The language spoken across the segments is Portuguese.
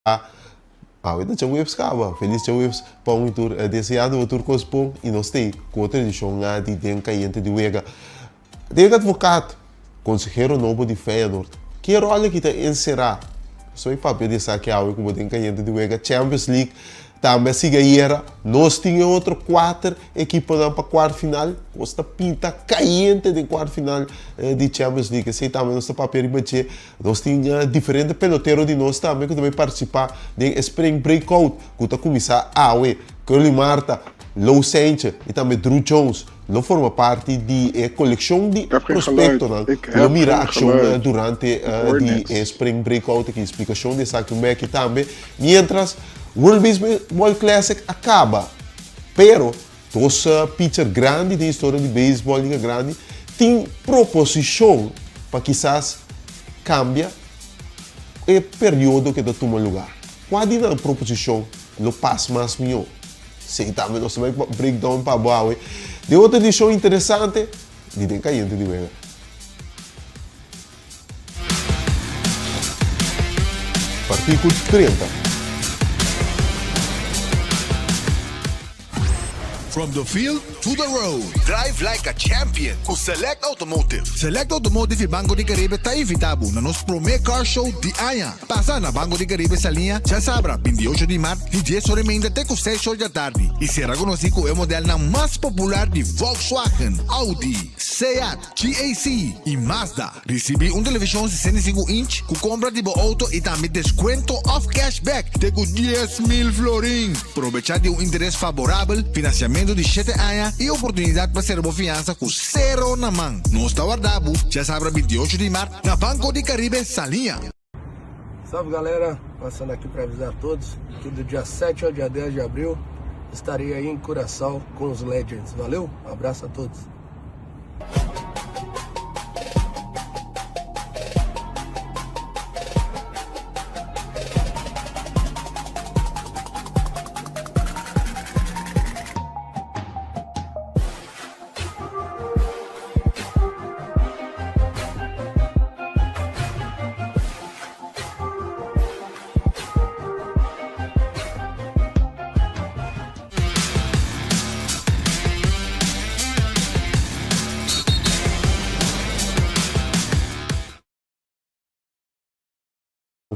Ita tinha waves cava, feliz tinha waves para um tour desejado o tour cospon e nós tem com outra edição de den caiente de wega. Den advogado, consejero novo de Feyenoord, que rol que está encerrar. Só em papel de saque ao como den caiente de wega Champions League. Também siga era, nós tínhamos outro quatro equipas para quarto final, nós pinta caiente de quarto final de Champions League. Assim também nós papel de nós tínhamos diferentes peloteiros de nós também que também participar de Spring Breakout, que está começar a Curly Marta, Low Sanchez e também Drew Jones. Não forma parte de coleção de prospectos, não mira ação durante de Spring Breakout, que explicação de saque que também, mientras World Baseball Classic acaba, pero os pitcher grande de história de beisebol liga grande tem proposição para quizás cambia o período que toma lugar. Qual é a proposição? Lo passa mais melhor. Sei também nós vamos breakdown para boa. De outra edição interessante, de den caiente de wega. Artigo 30. From the field to the road. Drive like a champion com Select Automotive. Select Automotive e Banco de Caribe está invitado na nosso primeiro car show de Anha. Passa na Banco de Caribe essa linha, já sabe, 28 de março e 10 horas ainda até com 6 horas da tarde. E será conhecido o modelo mais popular de Volkswagen, Audi, Seat, GAC e Mazda. Recebe televisão 65 inch com compra de auto e também desconto off cashback de 10 mil florins. Aproveitar de interesse favorável, financiamento de 7 anos e oportunidade para ser fiança com zero na mão. Nós está guardado, já sabe, 28 de março, na Banco de Caribe, Salinha. Salve galera, passando aqui para avisar a todos que do dia 7 ao dia 10 de abril estarei aí em Curaçao com os Legends. Valeu, abraço a todos.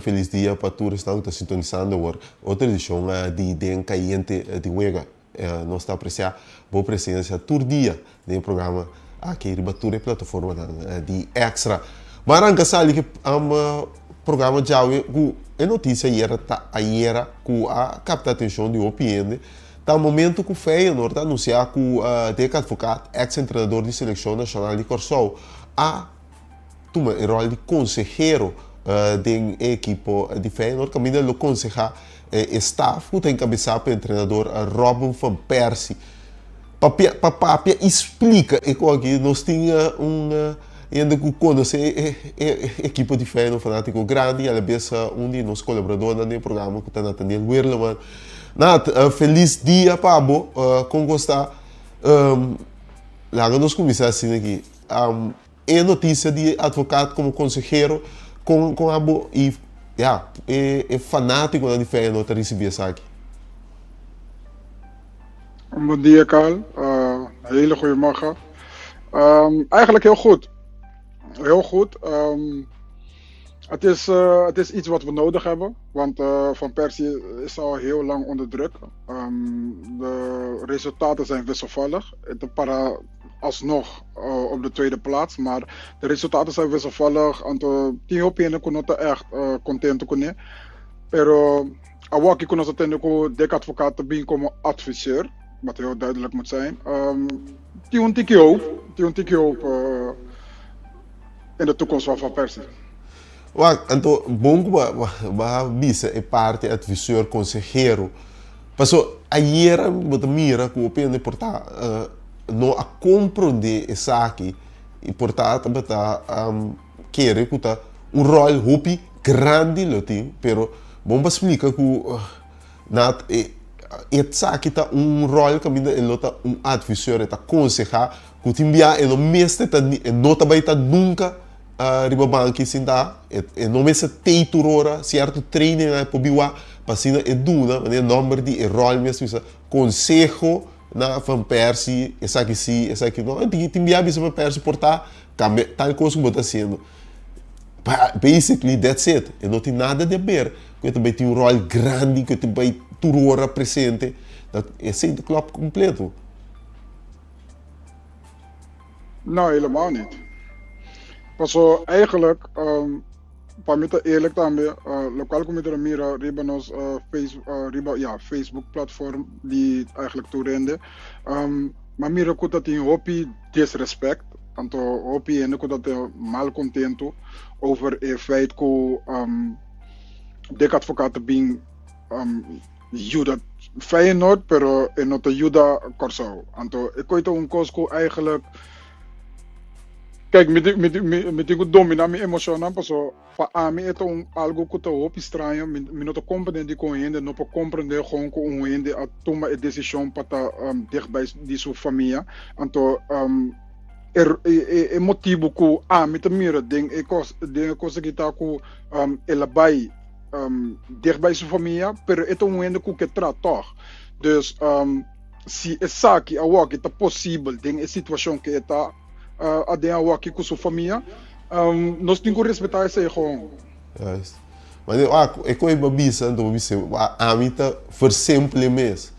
Feliz dia para todos que estão sintonizando agora. Outra edição de Den Caiente de Wega. Nós estamos apreciando a boa presença todo dia no programa aqui em Batura, plataforma de Extra. Mas arranca sabe que programa já é notícia era que a capta atenção de opinião. Tá o momento que o Feyenoord está anunciando que o Deca Advocat, ex-treinador de seleção nacional de Curaçao, toma o rol de consejero da equipe de Feyenoord, que ainda lo aconselha staff, que tem cabeçado para o treinador Robin van Persie. Papia explica que nós tínhamos ainda que conhecer a equipe de Feyenoord fanático grande, e ela é de nossos colaboradores no programa, que está Nathaniel Wirleman. Feliz dia, Pablo, com gostar. Lá nós começamos assim aqui. É notícia de advogado como consejero, com abo e é fanático de Feyenoord receber essa aqui. Bom dia, Carl. Hele goede morgen. Eigenlijk heel goed. Heel goed. Het is iets wat we nodig hebben, want Van Persie is al heel lang onder druk. De resultaten zijn wisselvallig. Alsnog op de tweede plaats, maar de resultaten zijn wisselvallig. Tinha opinião que não está echt contente com ele. Pero awaki que nós temos com Deca Advocat bem como adviseur, wat heel duidelijk moet zijn. Tinha een tikje op in de toekomst van Van Persie. Então, bom que bisa é parte advisor consejero. Passou ayer você mira que o opinião portar não a compreender essa aqui e portanto bata querer que tá rol hopi grande lo tem, pero bom para explicar que nat essa aqui tá rol que ainda ele tá advisor tá aconselhar que te enviar ele mesmo tá não tá vai tá nunca riba banki sinda e não me se tei turora certo training na pobiwa pasina e duna maneira number de rol mesmo isso consejo na Van Persie essa aqui sim essa aqui não tem que enviar isso para Persie portar tal coisa que você está fazendo basically that's it e não tem nada de ver que também tem rol grande que também turora presente esse é o clube completo. Nou, helemaal niet. Pas zo, eigenlijk, para mim eerlijk também, lokaal comité mira Ribanos Facebook platform die eigenlijk toerende. Maar mira que dat in hopi disrespect, anto hopi en que dat mal contento over o feit que de advocaten bem ajuda Feyenoord, pero não te ajuda Corso. Anto ik weet een coisa eigenlijk. Kijk, me tengo dominar mi emocional, porque para mim é algo que eu hope estranho, me não tô compreendendo com ele, não posso compreender com ele a tomar a decisão para estar dichtbij de sua família, então é motivo que me mira de coisa que está com ela vai dichtbij sua família, pero é ele que trata, dus se essa aqui a walk está possível, tem a situação que está a de aqui com sua família, nós temos que respeitar isso aí, Juist. Maar ik kon je babisa, dan babisa, a mim tá for sempre mesmo.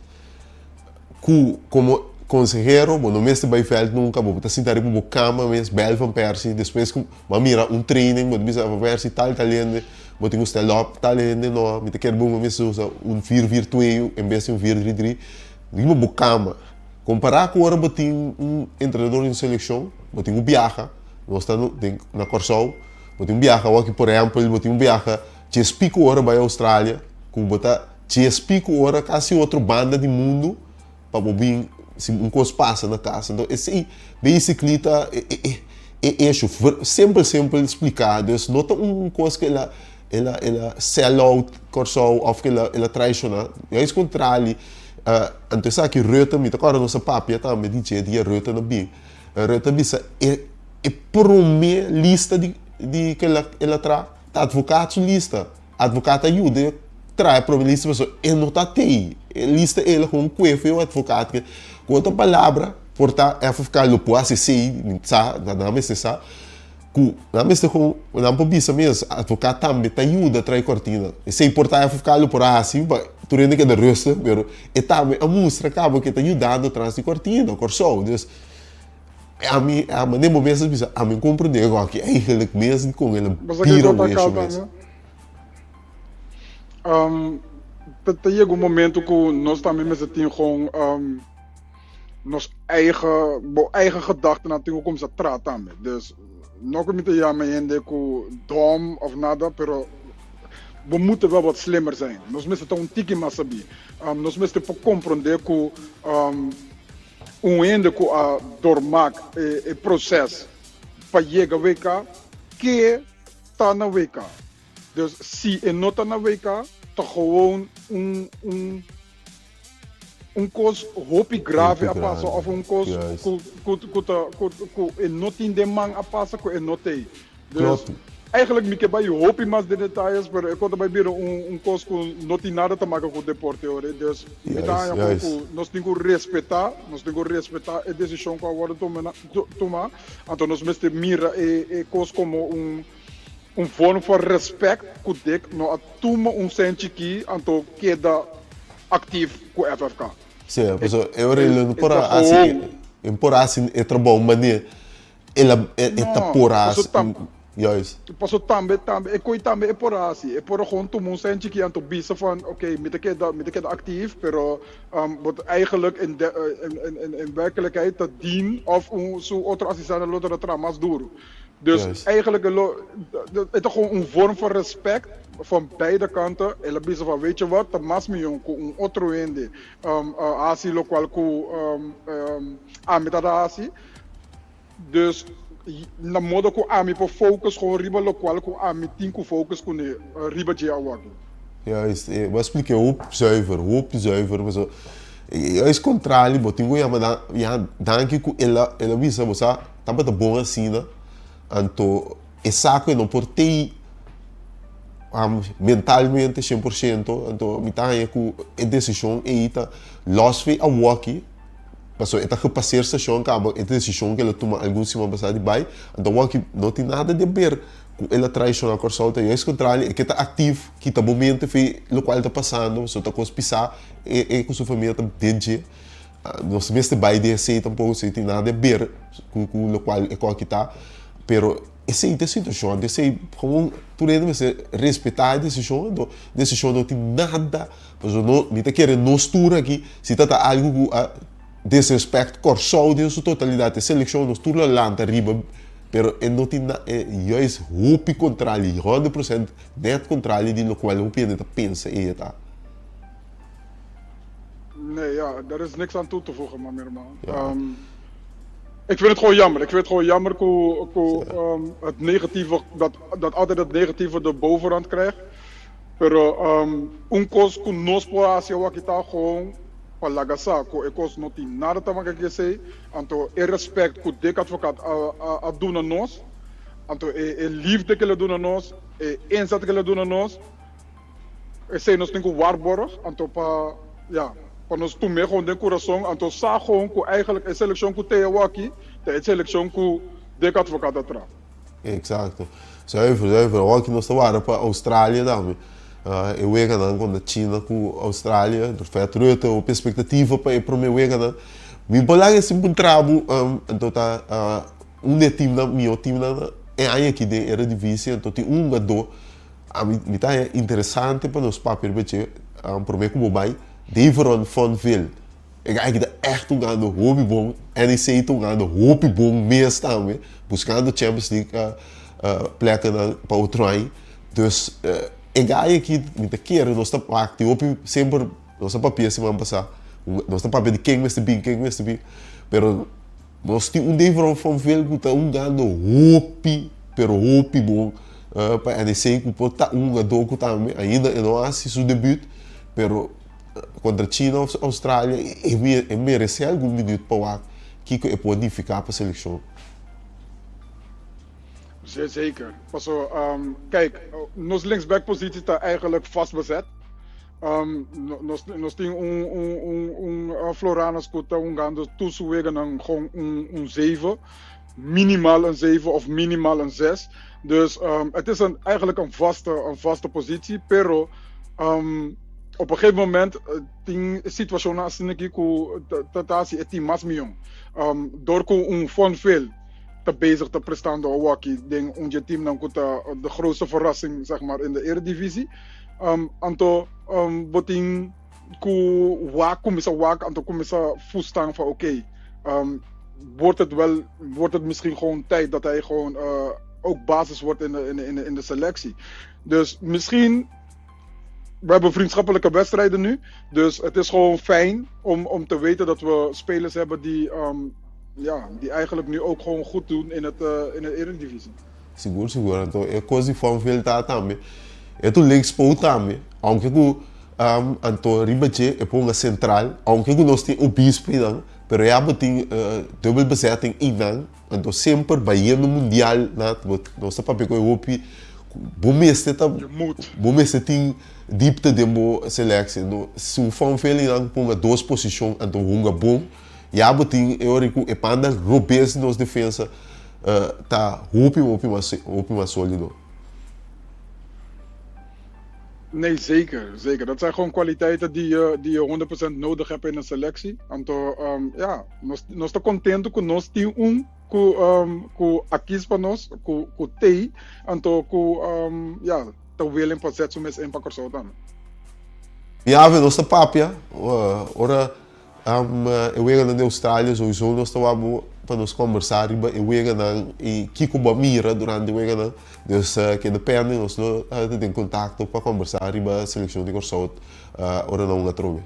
Como consejero, bom, no mês de Beiveld nunca, bom, tá sentado com cama mesmo, bel Van Persie, depois mas mira training, bom, bisa Van Persie tal talento, bom, tenho stand-up talento, não, me te quero bom mesmo usa 4-4-2 em vez de 4-3-3, digo bom cama. Comparar com agora tem treinador em seleção, tem viaja, nós estamos na Corsol, tem viaja, aqui por exemplo, tem viaja, tinha pico hora para a Austrália, com botar tinha pico hora quase outra banda do mundo para bobin se coisa passa na casa. Então esse basically é sempre explicado, isso não é coisa que ela sell out Corsol ou que ela traiciona, é isso contrário. Então sabe que Rutte me agora nossa papia também diz que Rutte não bem Rutte bisa é prome lista de que ela traz advogado lista advogado ajuda traz prome lista pessoa e não tá tem lista ela com que o advogado que com outra palavra portar é ficar no posse se sabe não me se sabe que não me se com não pobisa mesmo advogado também te ajuda traz cortina e se portar é ficar no por assim tu rende que de rusten, pero e também a música acaba que está ajudando atrás de cortina, corso, dus a mim nem momento bisa, a mim compreender agora que eigenlijk mesmo com ele pira o eixo mesmo. Chega momento que nós também temos com nos eigen gedachten natuurlijk como se trata também, dus não que me te chama ainda com dom of nada, pero we moeten wel wat slimmer zijn. Nós moeten het een tikje maar sabi. Nós moeten compreender que ende que a doormaak o processo para chegar ao WK que está na WK. Dus se não está na WK, está gewoon coisa hoop grave a passar of coisa que não tem demanda a passar que não tem. Dus eigenlijk me bij je hoop mais de detalhes, maar ik kon erbij weer coisa que não tem nada a maken com o deporte, dus nós temos que respeitar a decisão que agora tomar, então nós temos que mirar coisa como forma de respeito que dek, não toma sente que então queda ativo com o FFK. Sim, pessoal, eu não por assim é trabalho, mas ela tá por assim. Juist. Pas op tambe, ik kon tambe por assim, é por gewoon toen moest zijn que aan to bisa van oké, met de actief, pero wat eigenlijk in werkelijkheid dat dien of zo otro assistent loter tramas duro. Dus Juist. eigenlijk het is gewoon een vorm van respect van beide kanten. En bisa van weet je wat, dat mas me een otro ende, asi lo qual met dat asi. Dus na modo que a mim por focus com riba local que a mim tem que focus com riba de água. Ja, eu expliquei hoop zuiver, mas é isso contrário, mas tenho já danke que ela visa você tá bem bom assim, né? Então é saco não por ter mentalmente 100%, então me tá com a decisão e tá lost a walkie, passou eta repasser station cabo a decisão que ela toma algum cima passar de bai, então walkie não tem nada de ver com ela traição a corsolta e esse contrário é que tá ativo, que tá momento foi o qual tá passando, só tá com pisar e com sua família tá dentro, nós mesmo bai de sei tampouco se tem nada a ver com o qual é que tá, pero essa situação, esse como tu deve respeitar a decisão não tem nada, mas não me tá querendo nostura aqui, se tá algo desrespeito corsol de sua totalidade, a seleção nostura lá arriba, pero não tem nada, é roupa controle, 100% net controle de lo qual o pianeta pensa e tá. Nee, ja, daar is niks aan toe te voegen, man, mijn man. Ja. Ik vind het gewoon jammer. Ik vind het gewoon jammer het negatieve, dat altijd het negatieve de bovenhand krijgt. Pero unkos kunospo asya wakita gewoon palagasa ko ekos noti nada tamaka kese anto e respect ku dik advocaat a doen aan nos anto e liefde que le doen aan nos e inzet que le doen aan nos e sei nos tenho waarborg anto pa ja para nós tomar gewoon de coração anto sa gewoon ku eigenlijk e seleção ku te waki de seleção ku dik advocaat atra. Exato. Zuiver. Ook nós estamos para a Austrália também. Eu ia ganhar com a China, com a Austrália, do feito ruta, a perspectiva para ir para o meu ganhar. Me falar esse bom trabalho, então tá time na meu time na é aí aqui de era divisão, então tem gado. A mim tá interessante para nós papel beter, para mim como vai, Deveron van Vil. Ik eigenlijk echt een hobby bom, en ik zei toen aan de hobby bom meest aan buscando Champions League plekken para o trein. Dus ik ga aqui met de keren, nós estamos aqui, sempre nós estamos papel semana passada, nós estamos papel de quem Mr. B, pero nós temos Deveron van Vil que tá gado hobby, pero hobby bom, para NEC que pode tá gado que também ainda não assiste seu debut, pero contra China ou Austrália e merece algum minuto para que pode ficar para a seleção. Zeker. Kijk, ons linksbackpositie está eigenlijk vast bezet. Nós temos Floranos que estão ganhando toezuwegen gewoon een 7. Minimaal een 7 of minimaal een 6. Dus het is eigenlijk een vaste positie, pero op een gegeven moment tem situação assim que tá se é mais milhão. Door com van veel te bezig te prestando ao Waki, denk onze team dan de grootste verrassing zeg maar in de Eredivisie. Anto boting ku wak começa wak anto começa voestaan van oké, wordt het misschien gewoon tijd dat hij gewoon ook basis wordt in de selectie. Dus misschien we hebben vriendschappelijke wedstrijden nu, dus het is gewoon fijn om te weten dat we spelers hebben die eigenlijk nu ook gewoon goed doen in de Eredivisie. Seguro. Então é coisa van veel tá também. É tu linkspool também. Aunque que Anto Ribache é ponga central, aunque que nós tem o bispo dan, pero ja tem dubbel bezetting dan, então sempre Bahia no mundial, nós tá papel com o Europe. Bom este tem diepte de mo selectie. Se o van veel dan ponga 2 posições, então hunga bom. Ja, tem eorico e panda robes nos defensa tá hoop mais sólido. Nee, zeker. Dat zijn gewoon kwaliteiten die je 100% nodig hebt in een selectie. Anto, nós estamos contentes que nós temos que aqui para nós, que tem, anto que talvez para zetten zo met een pakker zo dan. Ja, we nós papia, ora eu ia na Austrália, sowieso nós estamos para nos conversar eu ia e Kiko Bamira durante o ia dus que depende nós tem contato para conversar riba seleção de Corsot ora não la trove.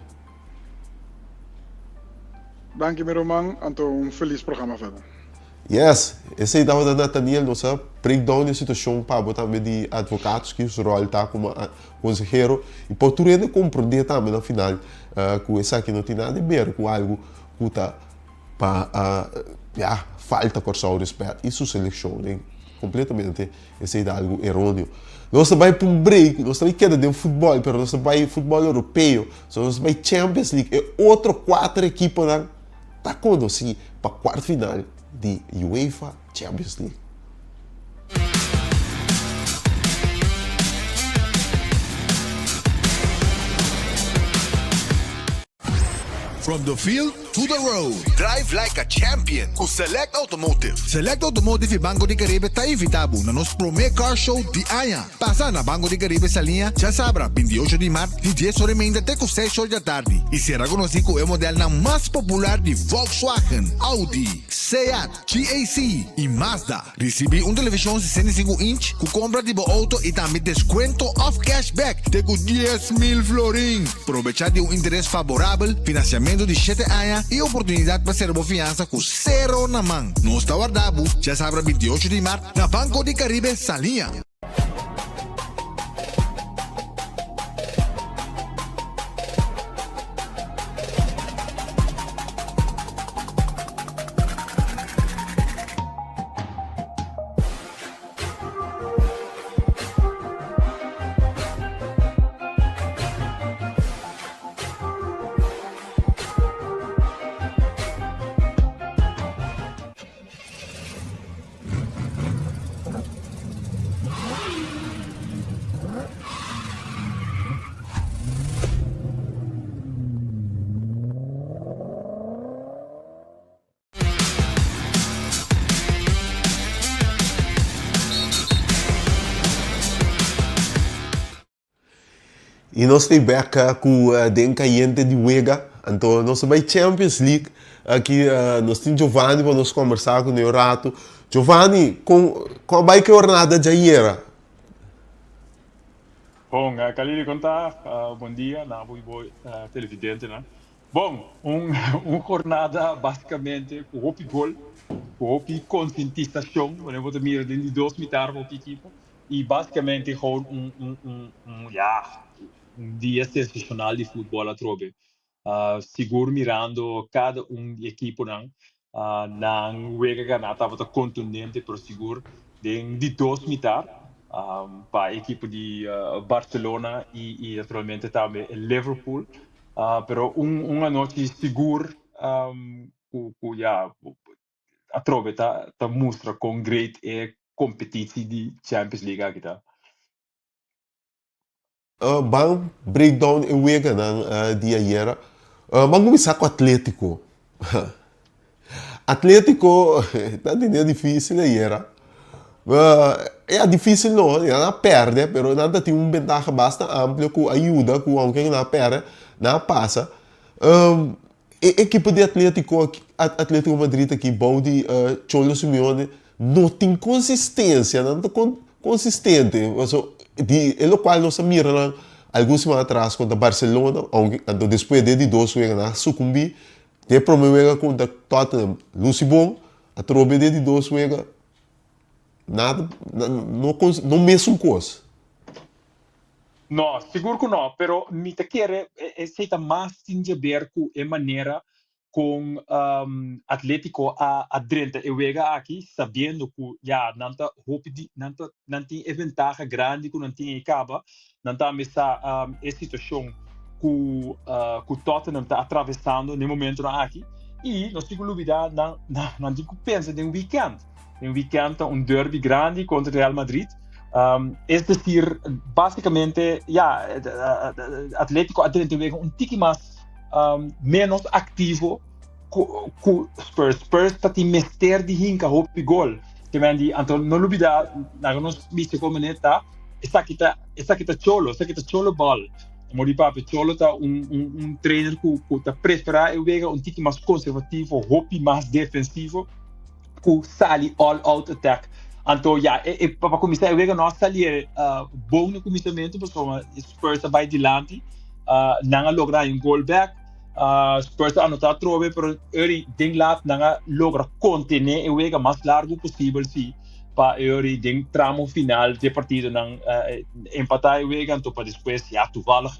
Dank je Roman, Anto, feliz programa verder. Yes, esse aí dava da Nathaniel, nossa breakdown da situação para botar de advogados que o rol tá como consejero e por tudo ele compreender também no final que essa aqui não tem nada a ver com algo que tá para falta com o respeito e sua seleção, né? completamente esse é algo errôneo. Nós vai para um break, nós também queda de futebol, mas nós vai futebol europeu, nós vai Champions League, e outro 4 equipes lá tá conduzindo para a quarta final de UEFA Champions League. From the field to the road. Drive like a champion com Select Automotive. Select Automotive e Banco de Caribe está invitado na nosso primeiro car show de Anha. Passa na Banco de Caribe essa linha, já sabe, 28 de março e 10 horas ainda até com 6 horas da tarde. E será conhecido o modelo mais popular de Volkswagen, Audi, Seat, GAC e Mazda. Recebe televisão 65 inch com compra de auto e também desconto off cashback de 10 mil florin. Aproveitar de interesse favorável, financiamento de 7 anos e oportunidade para ser fiança com zero na mão. Não está guardado, já sabe, 28 de março na Banco de Caribe Salinha. E nós estamos aqui com o Dencaiente de Uega, então nós vai Champions League, aqui nós temos Giovanni para nós conversar com o rato. Giovanni, com a bike jornada de ayer? Bom, Khalil conta, bom dia, na boa televidente, né? Bom, jornada basicamente com o gol, com conscientização, quando eu vou mirar de 2 metros para o equipe, e basicamente gewoon um dia sensacional de futebol a trobe. Seguro mirando cada equipe não wega ganata estava contundente por seguro de 2 metros para a equipe de Barcelona e naturalmente também Liverpool. Pero uma noite seguro a trobe tá mostra com great competitie de Champions League aqui tá. Bang breakdown em Uega dia ayer. Vamos começar com o Atlético. Atlético está tendo difícil ayer. É difícil não, não perde, mas nada tem uma vantagem bastante ampla que ajuda, que alguém não perde, não passa. Equipe de Atlético Madrid aqui, Baudi, Cholo Simeone, não tem consistência, não está consistente. É o qual nós miramos algumas semanas atrás contra Barcelona, depois de 2 vezes sucumbi, tem problema contra Tottenham, Lucibon, a trobe de 2 vezes, nada, não mesmo coisa. Não, seguro que não, pero me te quer seita mais tinha ver com a maneira com Atlético a drenta eu vega aqui sabendo que já não tem vantagem grande que não tem acaba não tá mesa a situação que o Tottenham está atravessando no momento aqui e não se dúvida não digo pensa de um weekend derby grande contra Real Madrid. Es decir, basicamente, Atlético vega tique mais menos ativo que Spurs. Spurs está tem mester de hinca hopi gol. Que vem então não olvidar, nós viste como neta, essa aqui tá cholo ball. Mori papi cholo tá trainer que tá prefera eu vega tique mais conservativo, hopi mais defensivo, que sali all out attack. Então, para começar, eu vejo que nós saímos bom no começamento, porque Spurs vai adiante, não logra um goal back, Spurs anotar trove, mas ele tem lá não logra conter o vejo mais largo possível, sim, para ele tem tramo final de partida não empatar o vejo, então para depois toevallig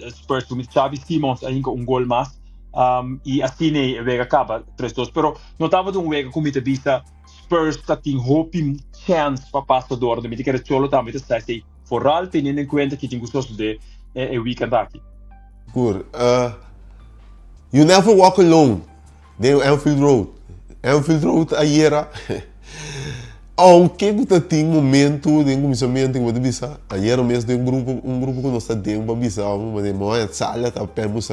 Spurs com Xavi Simons ainda goal mais, e assim né wega acaba 3-2 pero notava de wega como te vista Spurs tá tem hope chance para passar door de que era cholo também tá sei vooral tendo em conta que tinha gostos de weekend aqui. Good. You never walk alone. The Anfield Road. Anfield Road ayer. Aunque você tem momento de começamento em Guadalajara, ayer mesmo tem um grupo que nós está dentro para bisar, mas de manhã sala tá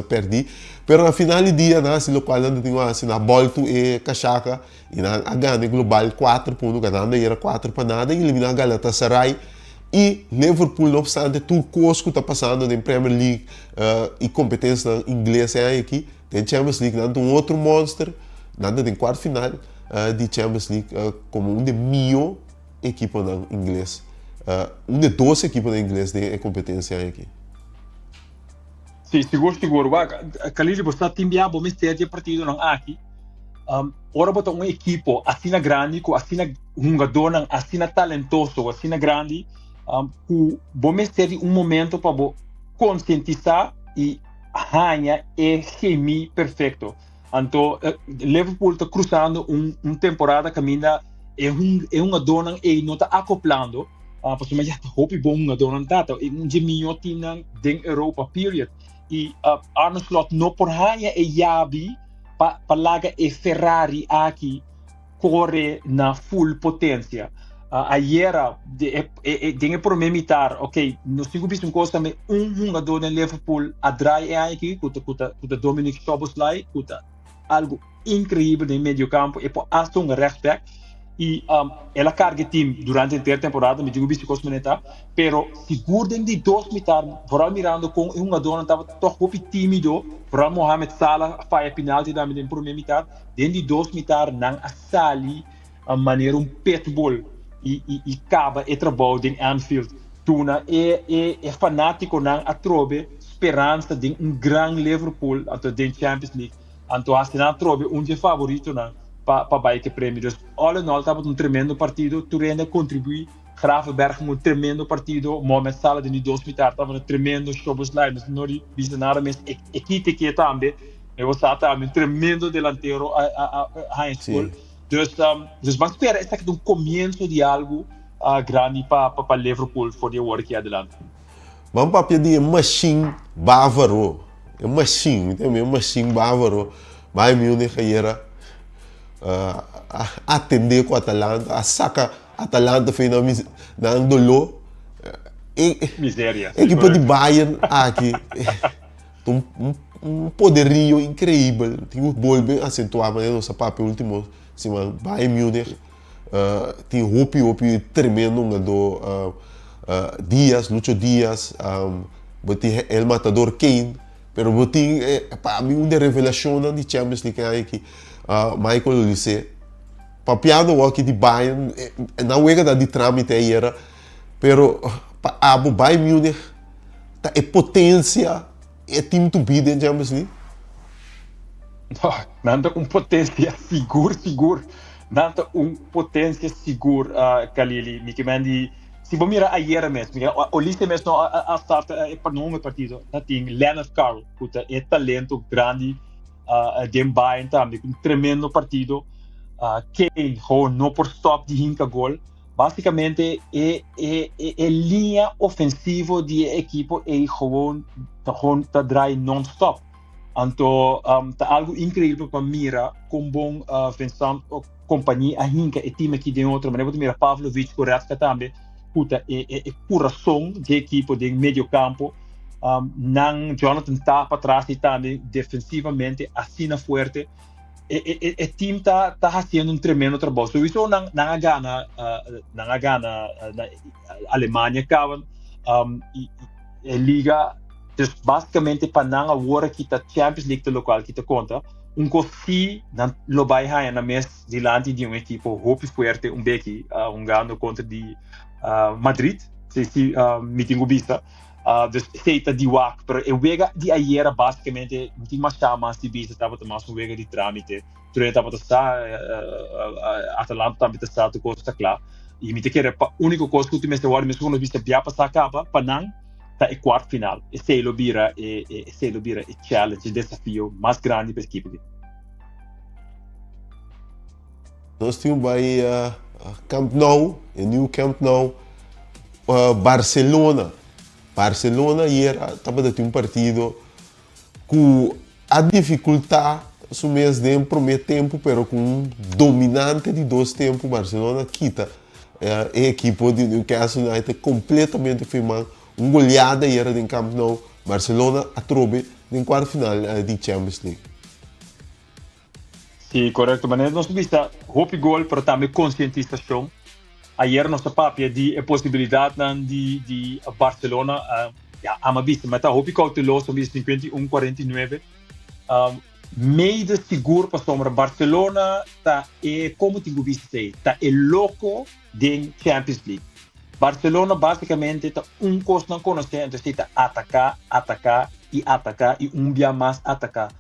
perdi, pero na final do dia na se local ainda tem assim na volta e cachaca e na ganha global 4 pontos, ganhando era 4 para nada e eliminar Galatasaray e Liverpool, não obstante tudo coisa que está passando na Premier League e competência inglesa aqui, tem Champions League, não tem outro monster, nada tem quarto final de Champions League como um de melhor equipa na inglês, um de 12 equipas na inglês de competência aqui. Sim, seguro. Khalil, você tem bem bom mistério de partido não aqui. Ora botar uma equipa assim grande, assim jogador, assim talentoso, assim grande, o bom mistério momento para conscientizar e ganhar é semi perfeito. Então, Liverpool está cruzando uma temporada que ainda é uma dona e não está acoplando. Porque mas já hope bom uma dona tata e um geminho tinha den Europa period e Arne Slot não por hanya e yabi para laga e Ferrari aqui corre na full potência. Ayer tem por imitar, ok, no 5 bis costa me jogador em Liverpool a dry aqui, kuta Dominic Szoboszlai, kuta algo incrível no meio campo e por Aston respect e ela carga time durante a inteira temporada me digo bicho cosmoneta pero seguro de 2 mitar por mirando com um jogador estava tão tímido por Mohamed Salah faz penalti da me por mitar dentro de 2 mitar não assali a maneira pitbull e acaba e trabalho em Anfield tuna é fanático não a trobe esperança de grande Liverpool até de Champions League então assim não trobe favorito não para baixo prêmio. All in all, estava um tremendo partido. Turena contribui. Gravenberg um tremendo partido. Mohamed Salah de 2 mitar estava um tremendo Szoboszlai. Mas não disse nada, mas equipe que também. Eu estava um tremendo delantero a high school. Dus mas espera, esta é um começo de algo grande para Liverpool for the work aqui adelante. Vamos para pedir machine bávaro. É machine, também machine bávaro. Vai Munich era atender com a Atalanta, a saca Atalanta fez na Andolô. Miséria. Equipa de Bayern aqui. Um poderio incrível. Tinha o bol bem acentuado, mas nosso papel último, assim, Bayern Munich. Tinha Hopi tremendo, Dias, Lucho Dias, tinha El Matador Kane, pero tinha, para mim, uma revelação de Champions League aqui. Michael Olise, papiano aqui de Bayern, não é de trâmite aí era, pero a Bayern Munich é potência, é time to beat em Champions League. Não com potência seguro, não com potência seguro, Khalili, me que mandi, se vou mirar ayer mesmo, Olise mesmo a starta para nome partido, tem Leonard Carl, que é talento grande. De Bayern também, um tremendo partido. Kane, não por stop de hinca gol. Basicamente, é linha ofensiva de equipe e tá dry non-stop. Então, tá algo incrível para mirar com bom pensando companhia a hinca e time aqui de outra maneira. Vou mirar Pavlovic, Goretzka também. É coração de equipe de meio campo. Nang Jonathan está para trás e também defensivamente assina forte o time está fazendo tremendo trabalho so isso não gana na Alemanha cavan e liga basicamente para não agora que tá Champions League local que tá conta cosi não lo vai ganhar na mês delante de equipe hope forte bequi ganhando contra de Madrid se meeting vista dus seita di WAC, pero o wega di ayer basicamente não tinha mais chamas de vista, estava mais um wega de trâmite, tu estava Atalanta também está tu coisa claro, e me te quer a única coisa que tu me está agora mesmo quando vista via passar capa, para não tá em quarto final. E se lo vira e challenge, o desafio mais grande para a equipe. Nós temos aí Camp Nou, o New Camp Nou, Barcelona. Barcelona estava de um partido com a dificuldade no mês de primeiro tempo, mas com um dominante de 2 tempos. Barcelona quita a equipe de Newcastle United completamente firmando. Uma goleada era em Camp Nou. Barcelona a trobe em quarto final de Champions League. Sim, correto. Mas nós vimos hoop gol, mas também conscientização. Ayer nossa papia de possibilidade de Barcelona a vista, mas tá hoop cauteloso, vista 51-49. Meio seguro para sombra Barcelona tá como tenho visto tá louco de Champions League. Barcelona basicamente tá coisa não conhecer, então está atacar e dia mais atacar.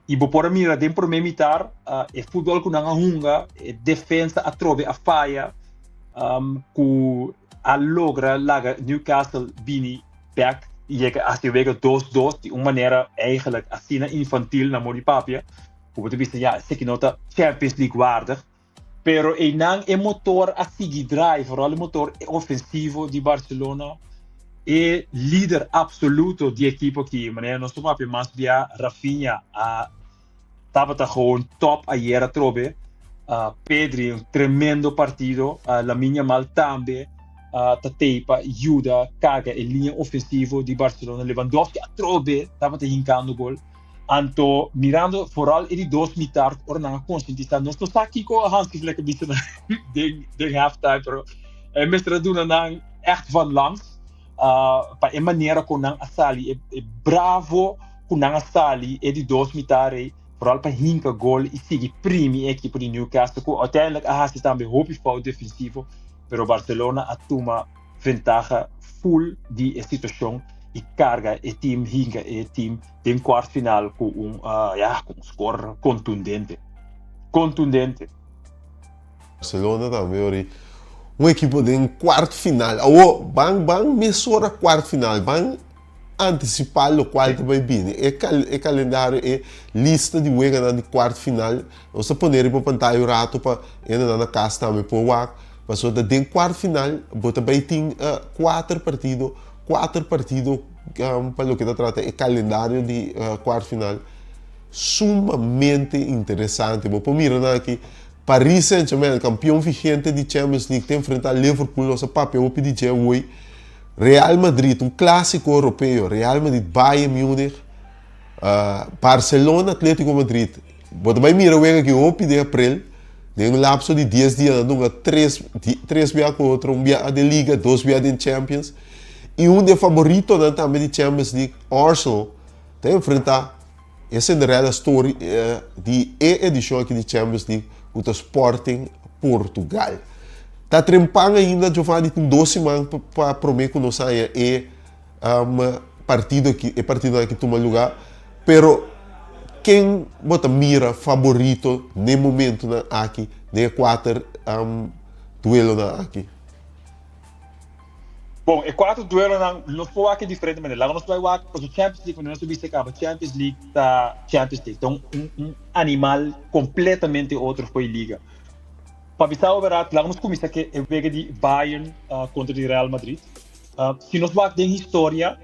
E por mira de primeiro mitar é futebol com a hunga, defesa a trove a falha, com a logra laga Newcastle bini back e a se vega 2-2 de uma maneira eigenlijk assim infantil na mori papia. Como tu viste ja, sei que nota Champions League waardig. Pero o motor a seguir drive, vooral o motor ofensivo de Barcelona, é líder absoluto de equipe aqui. Mas nós tomamos mais via Rafinha, estava gewoon top ayer a trobe. Pedri, um tremendo partido. Lamine Yamal também. Tatepa, Juda, caga a linha ofensiva de Barcelona. Lewandowski a trobe, estava hincando gol. Anto, mirando vooral in die 2 mitar, or na conscientizar. Nós não aqui com a Hans que lekker bieden de halftime, pero mestre doen dan echt van langs. Pa e maneira com a sali, bravo com a sali e die 2 mitar, vooral pa hinka gol e sigue primi equipe de Newcastle. Uiteindelijk a Hans também hoop fout defensivo, pero Barcelona a toma ventaja full de situação. E carga o time hinga o time em quarto final com um score contundente. Barcelona também, uma equipe de quarto final. Bang mesura quarto final, bang antecipar o qual vai vir. É calendário, é lista de wega de quarto final. Nós poner para pantalla rato para ainda na casa também por wak. Passou de quarto final, bota bem tem 4 partidos para o que trata o calendário de quarto final sumamente interessante. Vou mirar aqui Paris Saint-Germain, campeão vigente de Champions League, tem enfrentar Liverpool, nosso papel o pedir hoje. Real Madrid, um clássico europeu, Real Madrid, Bayern Munich, Barcelona, Atlético Madrid. Vou também mirar aqui o de abril. Tem um lapso de 10 dias, não 3 viagens com outro, um viagem de Liga, 2 viagens de Champions. E de favorito também de Champions League, Arsenal, tem enfrentar essa Cinderella Story de edição aqui de Champions League, o Sporting Portugal. Está trempando ainda, Giovanni, tem 2 semanas para prometer que não saia partido aqui toma lugar, pero quem bota mira favorito no momento aqui, de 4 duelo aqui. Bom, e 4 duelo não foi aqui diferente, mas lá nós vai para o Champions League, quando nós subimos a Champions League, tá Champions League, então animal completamente outro foi liga. Para avisar o verdade, lá nós começamos aqui a vega de Bayern contra o Real Madrid. Se nós vamos ter história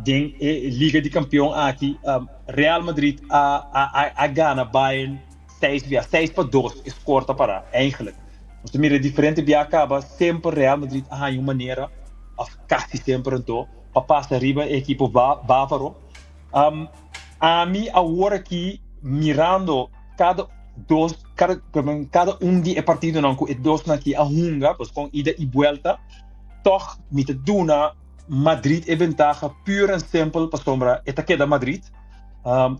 de Liga de Campeão aqui, Real Madrid a gana Bayern 6-2, escorta para eigenlijk. Nós temos diferente via acaba sempre Real Madrid uma maneira quase sempre então para passar arriba a equipe bávaro. A mim agora aqui mirando cada de partido não com 2 aqui a hunga, pois com ida e volta, toch met de duna Madrid é ventaja pura e simples para sombra esta queda Madrid.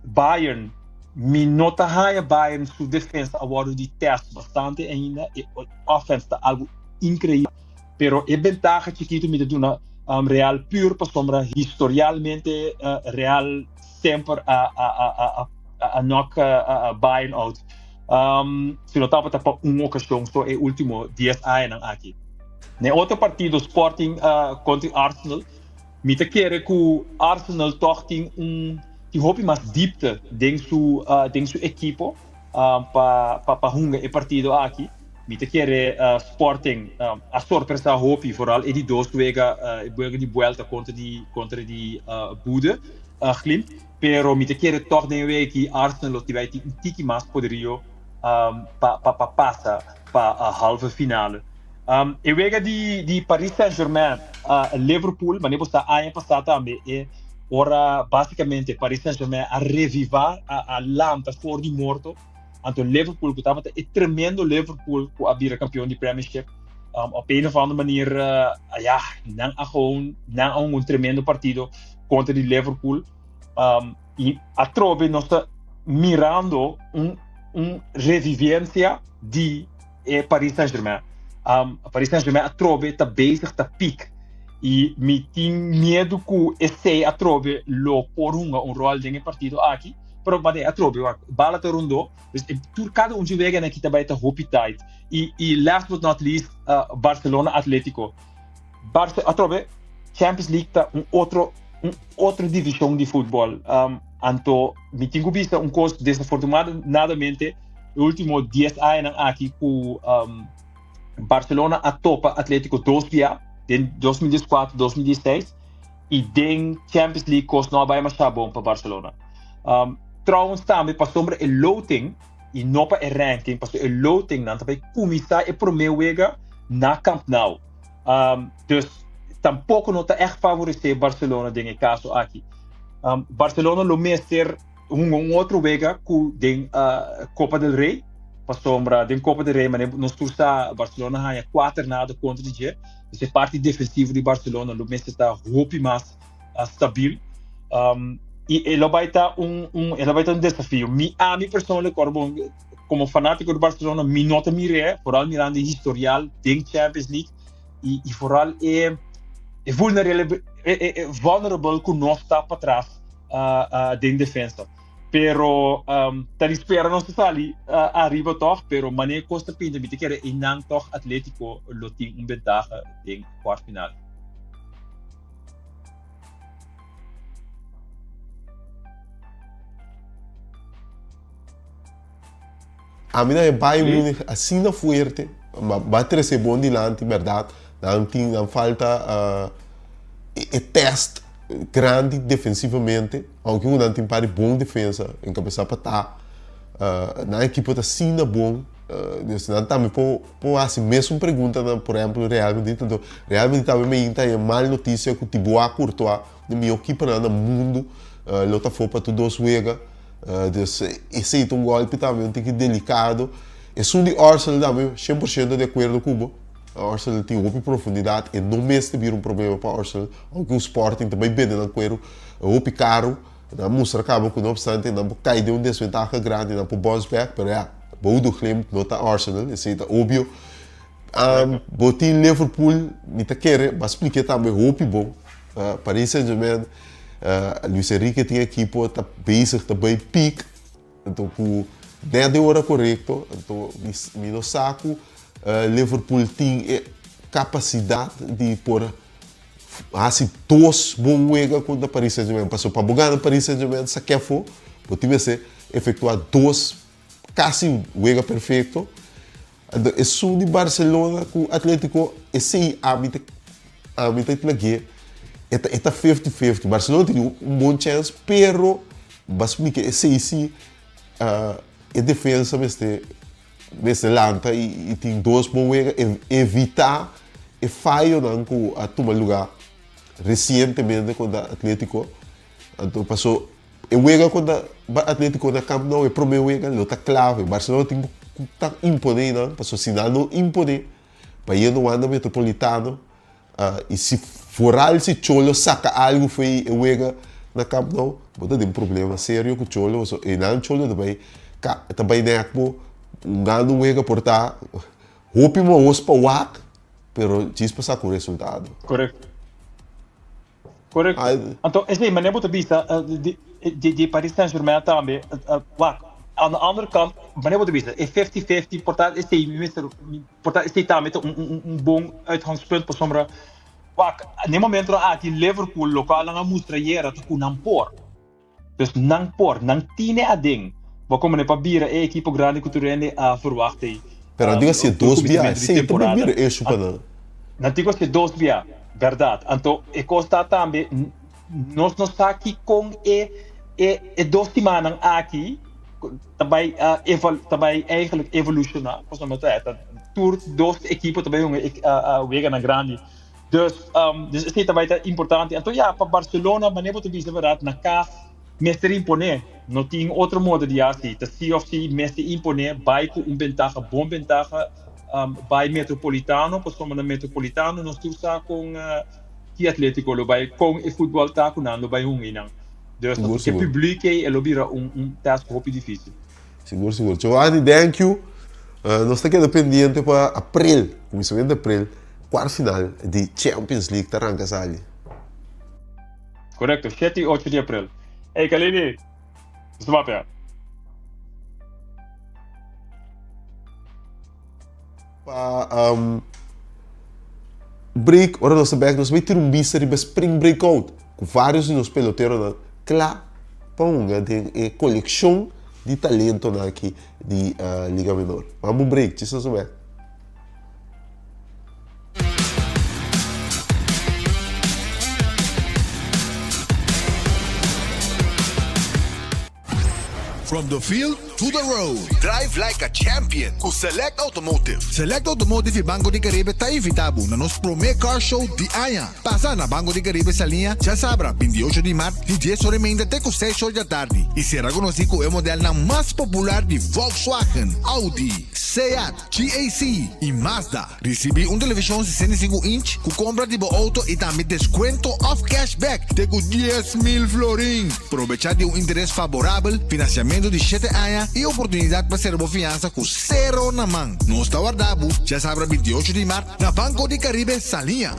Bayern me nota high Bayern sua defesa agora de teste bastante ainda e offense está algo incrível. Pero é ventaja chiquito me duna Real puro para sombra historialmente Real sempre a knock Bayern out. Se notava para uma ocasião só é último 10 anos aqui. No outro partido Sporting contra Arsenal, me te queren que Arsenal toch die hoop mais diepte dentro su equipo para hunga e partido aqui. Me te queren Sporting a sorpresa hoop vooral e die dooswega die vuelta contra die Bude Glimt. Pero me te queren toch de week que Arsenal ti vai um tiki mais poderio para passar para a halve finale. E wega di Paris Saint-Germain Liverpool, mas nem está ano passado também. Ora, basicamente, Paris Saint-Germain a revivar a lanta fora de morto. Então, Liverpool, que estava tremendo Liverpool, que a vira campeão de Premiership. Op een of andere manier, não um tremendo partido contra de Liverpool. E a Trobe nós está mirando revivência de Paris Saint-Germain. Paris Saint-Germain a Trobe está bezig, está pique. E me tem medo que esse a Trobe lo por um rol de partido aqui. Pero bade a Trobe, bala te rundo. Dus cada um de vega na kita vai ter hope tight. E last but not least, Barcelona Atlético. A Trobe Champions League tá outra divisão de futebol. Anto me tenho visto coisa desafortunadamente o último 10 anos aqui com Barcelona a topa Atlético 2 via em 2004, 2016 e den Champions League cost não vai mais bom para Barcelona. Trouwens também para sombra o loting e não para o ranking, para o loting não também começar a promover na Camp Nou. Dus tampouco não está echt favorecer Barcelona nesse caso aqui. Barcelona lo mestre outro vega com den Copa del Rey, para sombra den Copa del Rey, mas nós tursa Barcelona ganha 4 nada contra o G. Dus a parte defensiva de Barcelona lo mestre está roupa mais stabil. E ela vai estar desafio. A mim personalmente, como fanático de Barcelona, me nota miré, vooral mirando o historial da Champions League e vooral é vulnerable que nós está para trás da defesa. Pero tá espera nós ali arriba toch, pero mané costa pinta me te quer e não toch Atlético lo tem vantagem em quarto final. A mim é Bayern Munich assim na fuerte, vai ter esse bom dilante, verdade. Não falta teste grande defensivamente, aunque não tem para bom defesa em cabeça para tá. Na equipe está assim na bom, não também por assim mesmo pergunta, por exemplo, Real Madrid também me inta é mal notícia que o Thibaut Courtois, de minha equipe no mundo, ele está fora para todos os jogadores. Esse é um golpe também delicado. E são de Arsenal também 100% de acordo com o Arsenal tem uma profundidade e não mesmo vir problema para o Arsenal. Aunque o Sporting também bem na acordo, o caro, não mostra acaba que não obstante não cai de desvantagem grande não para bounce back, mas bom do Glimt não está Arsenal, isso é óbvio. Botin Liverpool, me tá querer, mas expliquei também o bom. Paris Saint-Germain Luis Enrique tem equipe está bezig também pique, então com 10 horas correto, então me no saco Liverpool tem capacidade de pôr assim dois bons jogos contra Paris Saint-Germain, passou para ganhar Paris Saint-Germain, se quer for, pode ser efetuar dois quase jogos perfeito. Então isso de Barcelona com Atlético esse a mim te Está 50-50. Barcelona tem bom chance, pero basicamente esse a defesa mestre lanta e tem dois bons jogos evitar e falho não com a tomar lugar recentemente com o Atlético. Então passou o jogo com o Atlético na Camp Nou é primeiro jogo, ele está clave. Barcelona tem que estar imponente, passou sinal não imponente para ir no ano metropolitano e se Foral se Cholo saca algo foi o jogo na Camp Nou, pode ter problema sério com Cholo, e não Cholo também necbo ganhando um jogo por tá, hope mo os para wak, pero diz passar com resultado. Correto. Então esse mas nem botar vista de Paris Saint-Germain também, aan de andere kant, wanneer wordt het is 50-50, portaal is die também um bom uitgangspunt para sombra no momento aqui Liverpool local nga mustrayera to kunang por. Dus nang por, nang tine ading. Como ne pabira e equipo grande que tu rende a verwachten. Pero diga se 2 bia, sim, tu primeiro eixo para não digo se 2 bia, verdade. Então, e costa também nós está aqui com e 2 semanas aqui também eigenlijk evolucionar, posso não é, tour 2 equipes também wega na grande. Dus isso é também importante. Então, ja, para Barcelona, mas nem vou te dizer verdade, na CAF mestre impone, não tem outro modo de assim. The Sea of Sea mestre impone, vai com ventaja, bom ventaja, vai Metropolitano, passamos na Metropolitano, nós estamos com que Atlético, vai com o futebol tá com nando, vai inang. Dus que o público é lobira task hope difícil. Seguro. Giovanni, thank you. Nós estamos aqui dependente para abril, começamento de abril, quarto final de Champions League, arranca ali. Correto, 7 e 8 de abril. Hey, Kalini, stop ya. Break, ora nós vamos ter vista de spring breakout, com vários de nós peloteiros, claro, para uma coleção de talento aqui de Liga Menor. Vamos break, te sabe? From the field to the road. Drive like a champion com Select Automotive. Select Automotive e Banco de Caribe tá invitado na nosso primeiro car show de Anha. Passa na Banco de Caribe essa linha, já sabe, 28 de março e 10 horas ainda até com 6 horas da tarde. E será conhecido o modelo mais popular de Volkswagen, Audi, Seat, GAC e Mazda. Recebe televisão 65 inch com compra de auto e também desconto off cashback de 10 mil florins. Aproveitar de interesse favorável, financiamento de 7 anos e oportunidade para ser fiança com 0 na mão. Nós está guardado, já sabe, 28 de março na Banco de Caribe Salinha.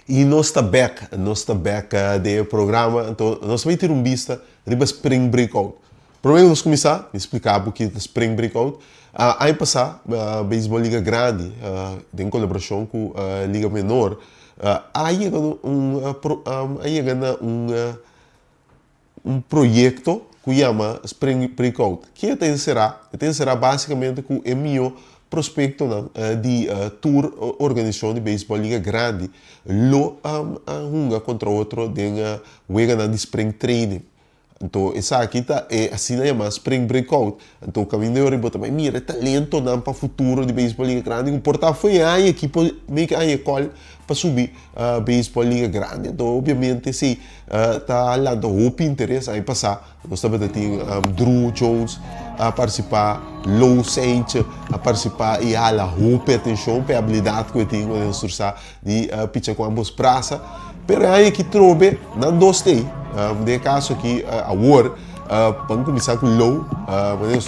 E nós está back do programa, então nós vamos ter vista de Spring Breakout. Primeiro nós começar a explicar o que é Spring Breakout. Ano passado, a Beisebol Liga Grande, em colaboração com a Liga Menor, aí projeto que chama Spring Breakout, que será basicamente com o meu prospecto de tour organização de beisebol liga grande uma contra outro de de spring training. Então essa aqui é assim chama spring breakout. Então o caminho de também mira talento para o futuro de beisebol liga grande. O portafolio é a equipe meio a escola para subir beisebol liga grande. Então obviamente se está lá do hope interesse aí passar nós estamos tendo Drew Jones a participar, Low Sage a participar e a la hope atenção para a habilidade que eu tenho de pitcher com ambos braços. Pero aí que trobe não gostei. De caso aqui agora vamos começar com Low, mas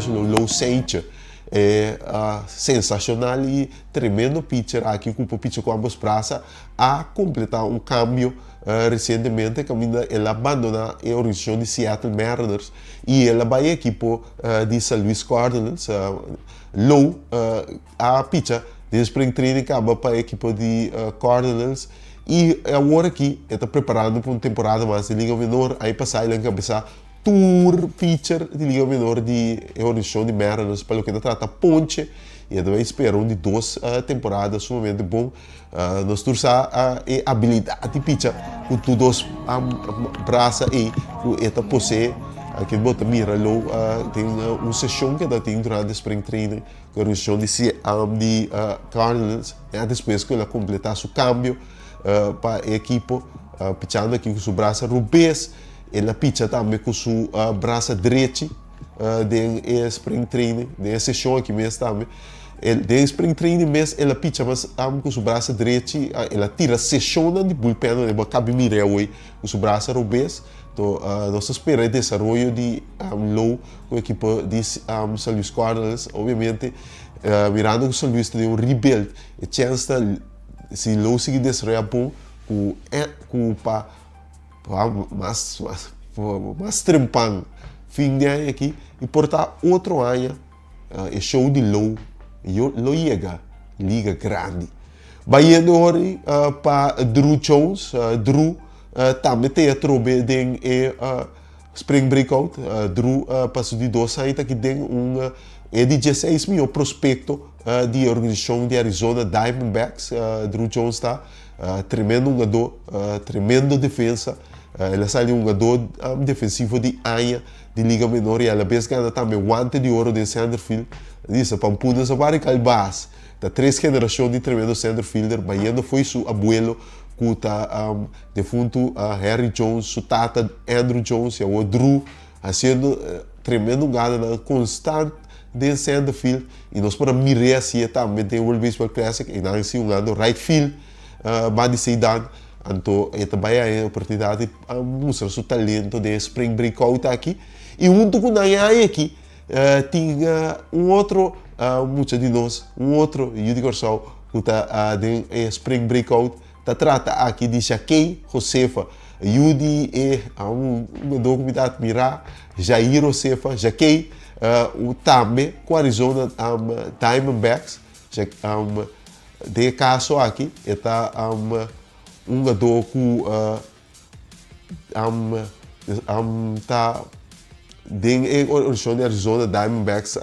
Low Sage é sensacional e tremendo pitcher aqui com o pitcher com ambos braços a completar cambio recentemente que ele abandona a organização de Seattle Mariners e ele vai a equipo de St. Louis Cardinals. Low a pitcher de Spring Training acaba para a equipo de Cardinals e agora aqui está preparando para uma temporada mais de Liga Menor. Aí passar ele encabeçar tour pitcher de Liga Menor de organização de Mariners para o que trata ponche e também esperam de 2 temporadas sumamente bom. Nós temos a habilidade de pitcher com todos braços e esta possui Aqui bota mira lo tem uma sessão que da tem durante spring training, que é a sessão de Cardinals, e depois que ela completar seu cambio para a equipe, pitchando aqui com seu braço rubês, ela pitcha também com seu braço direito de spring training, de sessão aqui mesmo também. De spring training mesmo, ela pitcha mas com seu braço direito, ela tira sessão de bullpen, ela cabe mira hoje com seu braço rubês. Então, nós esperamos o desenvolvimento de Low com a equipe de São Luís Cardinals. Obviamente, mirando que São Luís tem rebuild, a chance se Low seguir desenvolvendo com mais trempang fim de ano aqui e portar outro ano é show de Low chega liga grande. Vai indo para Drew Jones, Drew também tem a trobe de Spring Breakout. Drew passou de 2 anos que tem é de 16 mil prospecto de organização de Arizona Diamondbacks. Drew Jones está tremendo jogador, tremendo defesa. Ele saiu um jogador defensivo de Anha de Liga Menor e ela vez ganha também guante de ouro de Centerfield. Diz a Pampuna se vai calbas. Da 3 gerações de tremendo centerfielder. Baiano foi seu abuelo que está defunto Harry Jones, seu tata Andrew Jones e o Drew, fazendo tremendo gana constante de centerfield. E nós para mirar assim também tem o World Baseball Classic e não se um right field, vai de Seidan. Então, ele também é a oportunidade de mostrar seu talento de Spring Breakout aqui. E junto com a aqui, tinha outro, muitos de nós, outro Yudi Corsal, que está de Spring Breakout, está trata aqui de Jaquei Josefa. Yudi é jogador que me dá a admirar, Jair Josefa, Jaquei, também com a Arizona Diamondbacks. De caso aqui, está jogador que está dentro da organização de Arizona Diamondbacks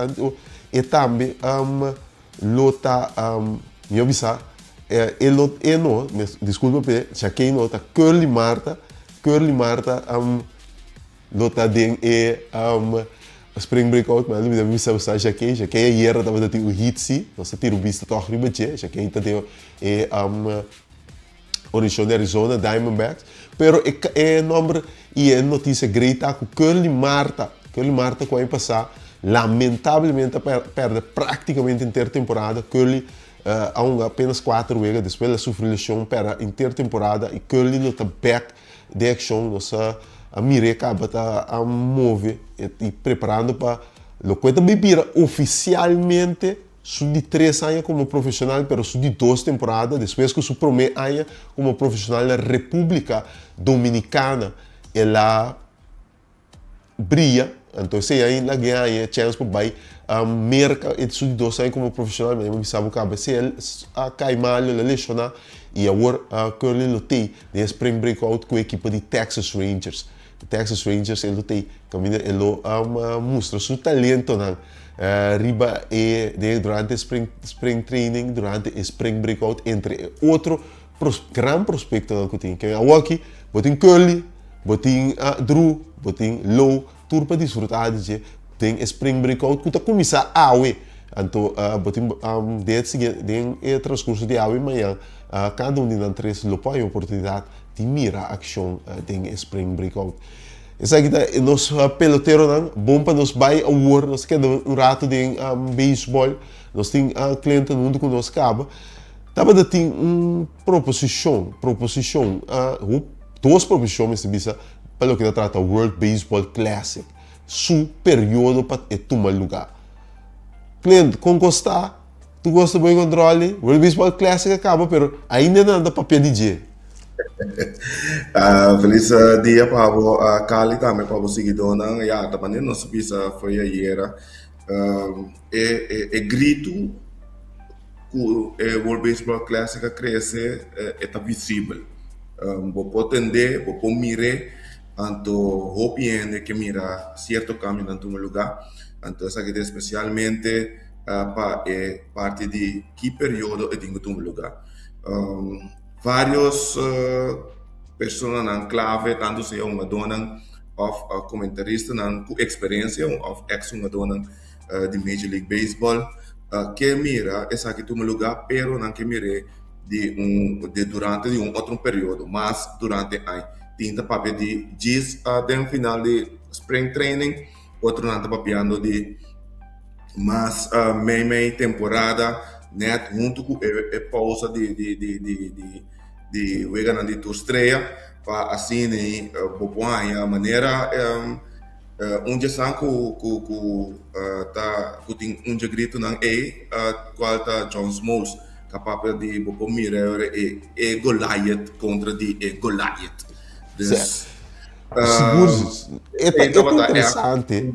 e também lota eu bisa ele não desculpa já que não tá Curly Marta lota dentro Spring Breakout mas ele me sabe já que a era tava tendo o hit se nós tiro vista toch riba já que tá tendo organização de Arizona Diamondbacks, pero é nome e é notícia grita que Curly Marta com a passar lamentavelmente perde praticamente inteira temporada. Curly há apenas 4 meses depois ela sofreu lesão para inteira temporada e Curly não está back de ação, nossa a mire acaba a mover e preparando para o que também vira oficialmente sub de 3 anos como profissional, pero sub de 2 temporadas, depois que seu primeiro ano como profissional na República Dominicana, ela brilha, então se aí ela ganha chance para vai merca e sub de 2 anos como profissional, mas eu sabe que se ele cai mal, ele lesiona e agora Curly lutei de Spring Breakout com a equipe de Texas Rangers. Texas Rangers ele tem caminho ele mostra seu talento não riba durante spring training durante spring breakout entre outro grande prospecto que tem que é aqui botin Curly botin Drew botin Low tudo para desfrutar de tem spring breakout que está começar a então botin de transcurso de amanhã cada um de nós três lo põe a oportunidade de mirar a ação em Spring Breakout. Isso aqui é nosso peloteiro, bom para nós vai ao war, nós queremos rato de beisebol, nós temos cliente no mundo que nós acaba. Tava de ter proposição, duas proposições se bisa para o que trata World Baseball Classic, su período para tomar lugar. Cliente, com gostar, tu gosta do bom controle, World Baseball Classic acaba, pero ainda não dá para pedir. Feliz dia para a Cali também para o seguidor não já também nossa pista foi a era grito que o World Baseball Classic cresce está visível vou atender vou mirar então hopiende que mira certo caminho em um lugar então essa aqui especialmente para parte de que período é em um lugar vários pessoas clave tanto se uma dona of comentarista com experiência of ex-jogador de Major League Baseball que mira essa aqui toma lugar pero não que mire de durante de outro período mas durante a tinta papel de diz de final de spring training outro não papiando de mas meia temporada net junto com a pausa de Wigan de estreia para assim né a maneira onde são que tem grito não qual tá John Smalls capaz de mirar Goliath contra Goliath Seguros, é interessante.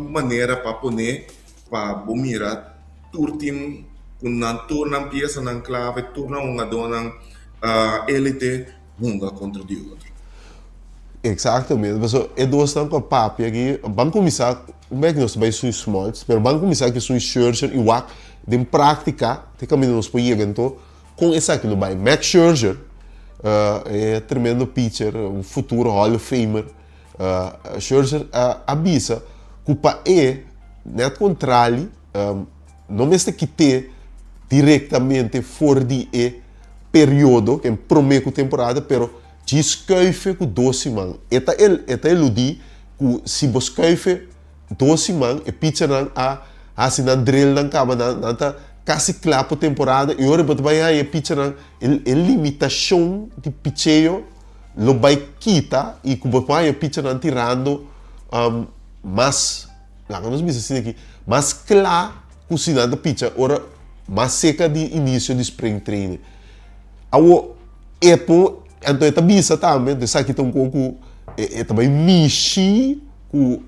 Maneira para poner para mirar turtim com turna peça na clave turna uma dona elite hunga contra de outro. Exatamente, mas é dois estão com a papi aqui, vamos começar, como é que nós vai ser small, mas vamos começar que são Scherzer e Wack de prática, tem caminho nos põe então com esse aqui no vai Max Scherzer é tremendo pitcher, um futuro Hall of Famer. Scherzer avisa que para net contrário, não é que ter diretamente fora de período, que é prometo temporada, pero descuife com 12 man. Eta iludi que se você cuife 12 man, e pitcher assim na drill na cama na quase claro temporada e agora vai aí pitcher a limitação de pitcheio lo vai quitar e como vai pitcher tirando mais lá nós me assim aqui mais claro que se nada pitcher ora mais seca de início de spring training ao então é bisa também de saque tão pouco é também mexi com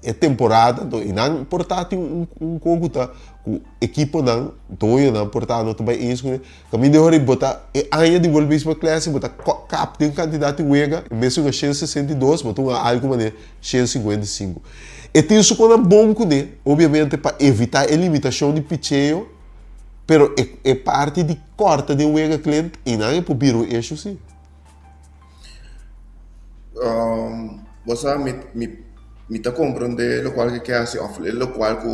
a temporada então e não portátil um pouco tá o equipo não doio não portátil também isso que também deu hora botar ainda de World Baseball Classic botar cap de um candidato Wega mesmo que chance 62 botou algo maneira chance 55 e tem isso quando é bom com ele obviamente para evitar a limitação de pitcheio pero é parte de corta de Wega cliente e não é para biro isso sim. Você me tá compreender o qual que é assim o qual que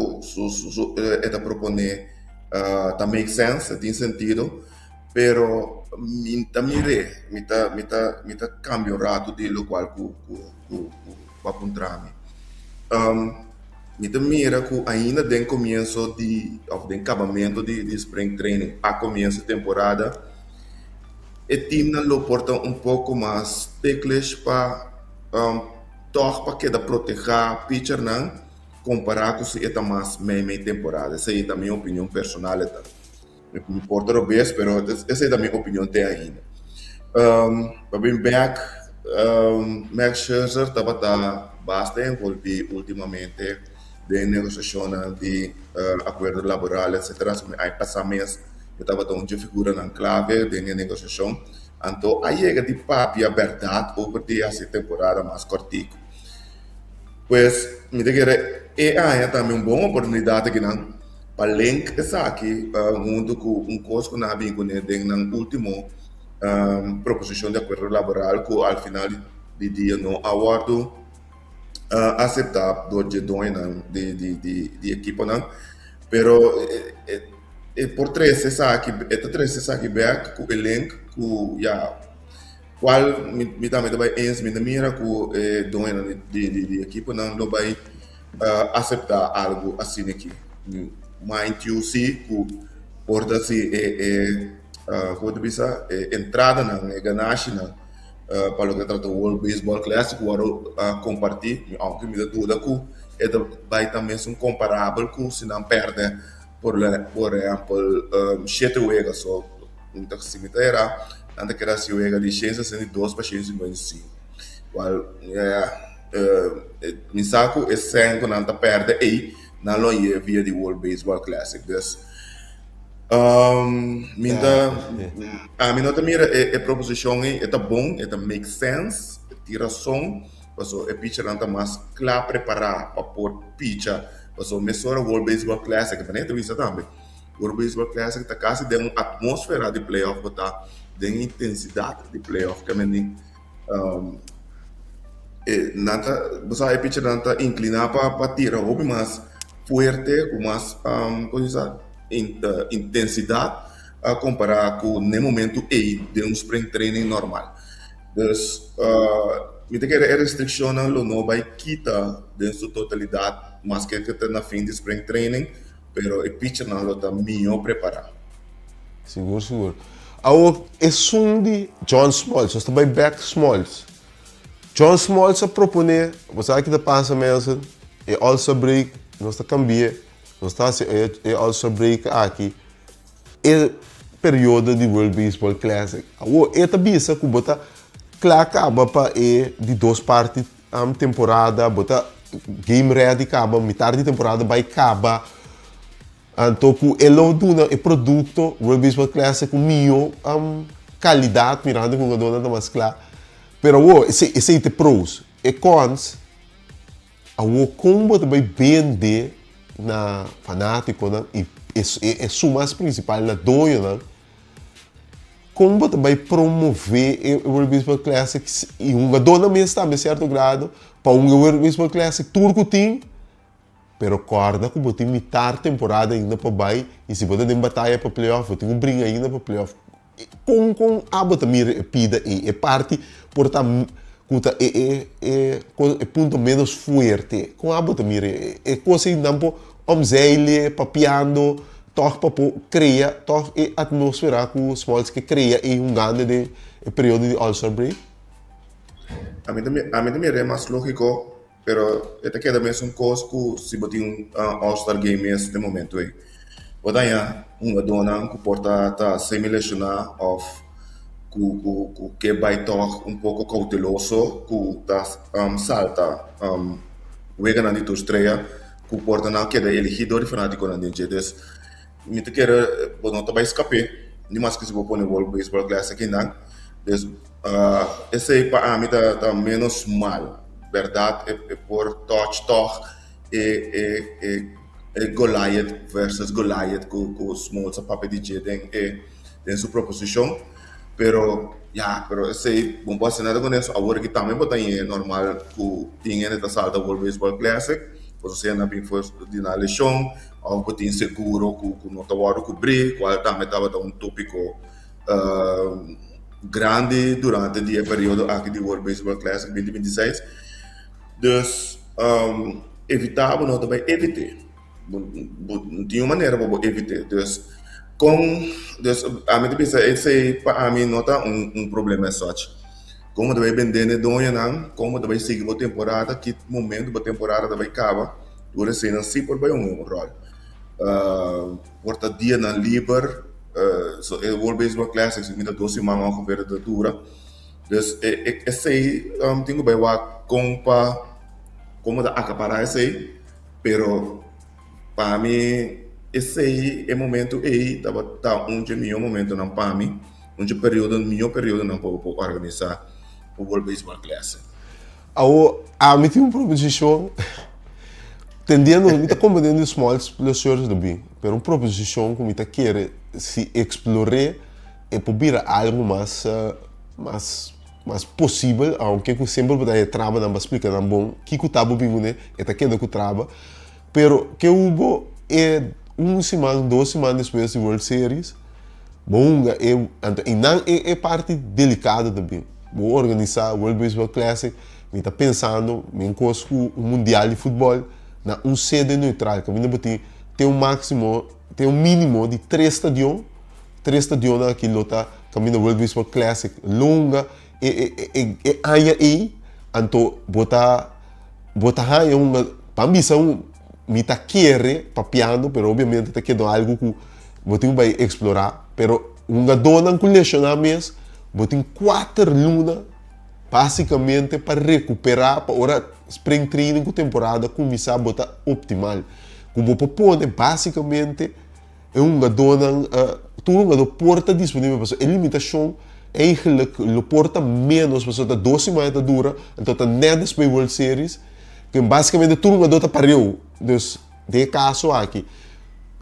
é proponer tá make sense tem sentido pero me tá cambio rato de lo qual que va apuntar me tá mira que ainda tem começo de acabamento de spring training a começo de temporada e time não porta pouco mais teclas para para que da proteger pitcher não comparar com se é mais meia temporada essa é a minha opinião personal me importa o best pero essa é a minha opinião até ainda para bem back Max Scherzer estava bastante envolvido ultimamente de negociação de acordo laboral etc aí passa mês eu estava dando de figura na clave de negociação então aí chega de papo a verdade over essa temporada mais cortico pues me diga aí também uma boa oportunidade que não para link essa aqui junto com coisa que nós vimos no último proposição de acordo laboral que ao final de dia não acordo aceitar do de equipe não pero por três essa aqui back com o link com qual me também vai me mira com dono de equipe não vai aceitar algo assim aqui mas eu sei que porta se como diz entrada na ganância para o que trata o World Baseball Classic agora compartilhar aunque me dá dúvida que vai também ser comparável com se não perde por exemplo 7 Vegas só então se me terá anda que era se Vega de 162 para 155 qual me saco é 100 quando anda perde aí na loja via de World Baseball Classic dus minha mira é proposição é tá bom é tá make sense tira som passou é pitcher anda mais claro preparar para por pitcher passou mesora World Baseball Classic também tem isso também World Baseball Classic tá quase de uma atmosfera de playoff tá de intensidade de playoff que também nanta, você vai pitcher nanta inclinar para tirar hobby mais fuerte, com mais, coisa, intensidade, a comparar com no momento de um spring training normal. Dus, me tem que restricciona lo não vai quitar de sua totalidade, mas que está na fim de spring training, pero o pitcher não está melhor preparado. Seguro. Agora, é som de John Smoltz, nós também back Smoltz. John Smoltz a propõe, você sabe que está passando mesmo, é All-Star Break, nós está cambiando, nós está é All-Star Break aqui, é período de World Baseball Classic. Agora, é também isso que bota claro acaba para de duas partes a temporada, bota game ready acaba, metade de temporada vai acabar. Então, ele dona o produto World Baseball Classic com melhor qualidade, mirando com a dona mais clara. Pero esse é pros e cons. Como também vende na fanático e é o mais principal na doia, como também promover o World Baseball Classic e uma dona mesmo está a certo grado para um World Baseball Classic turco tem, pero corda que botem metade temporada ainda para baixo e se botar em batalha para playoff, tem brinca ainda para playoff. Com a bota mira pida e parte por tá é ponto menos forte com a bota mira é coisa não po omzeile papiando toch para criar toch a atmosfera com os Smoltz que cria e ganho de período de All-Star Break. A mim também é mais lógico, pero esta queda mesmo coisa que se botar All-Star Game neste momento aí. Podanya uma dona que porta tá semi-lesionada ou que vai estar pouco cauteloso, que tá salta wega na dito estreia, que porta na queda elegido de fanático na dentro des. Me te quer não vai escapar, nem mais que se vou pôr no World Baseball Classic ainda. Des esse aí para mim tá menos mal, verdade? É por touch Goliath versus Goliath com os Smoltz a papel de Jeden em sua proposição, pero esse bom pode ser nada com isso. Agora que também botar é normal que tinha nessa salta World Baseball Classic, você não bem foi de na lesão, ou botar inseguro que não estava a cobrir, qual também estava tópico grande durante o período aqui de World Baseball Classic 2026. Dus evitava não também evitar. De uma maneira para evitar. Dus a mim pensa esse para mim não tá problema só. Como deve vender ne donha não, como deve seguir a temporada, que momento da temporada vai acabar, dura se não se por bem rol. Porta dia na Liber, so World Baseball Classic, me dá 12 semanas com verdura. Dus esse tenho bem wa compa como da acaparar esse, pero para mim esse aí é momento aí tá melhor momento não para mim, melhor período não para organizar o World Baseball Classic. A mim tem uma proposição tendendo a compreender os Smoltz pelos senhores do bem, mas uma proposição que me quer se explorar e para algo mais possível, aunque eu sempre vou trabalhar para explicar não bom que o tabo bem né, é aquilo que trabalha, pero que houve é uma semana, 2 semanas depois da World Series, bom e não é parte delicada também. Vou organizar o World Baseball Classic, me está pensando em coisa o mundial de futebol na sede neutral, que ainda tem um mínimo de 3 estadiões aqui lota, caminho World Baseball Classic longa e aí então botar aí uma ambição me tá querer papiando, pero obviamente tá querendo algo que você vai explorar, pero uma dona colecionar mesmo, você 4 lunas basicamente para recuperar para hora spring training com temporada começar a botar optimal. Como propõe basicamente é uma dona tudo porta disponível para a limitação eigenlijk o porta menos para 2 semanas dura, então tá net depois World Series que basicamente tudo uma dota pariu. Dus de caso aqui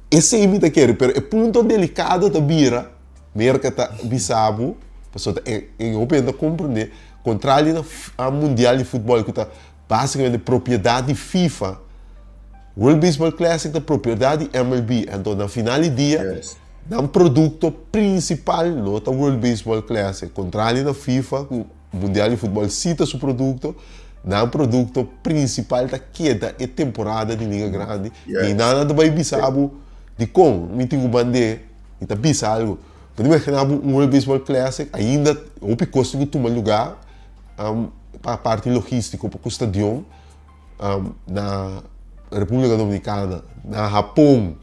esse é muito quer, pero é ponto delicado da bira, merca tá bisabo, pessoa eu penso compreender controle a Mundial de Futebol, que está basicamente propriedade FIFA. World Baseball Classic é propriedade MLB. Então, na final do dia, dá um produto principal, não é World Baseball Classic. Controle na FIFA, o Mundial de Futebol cita seu produto, dá um produto principal da queda e temporada de Liga Grande. E nada vai bisabo de como, me tenho bandeira, e tá bisa algo. Pode imaginar um World Baseball Classic, ainda o custo que toma lugar para a parte logística, para o estadião na República Dominicana, na Japão.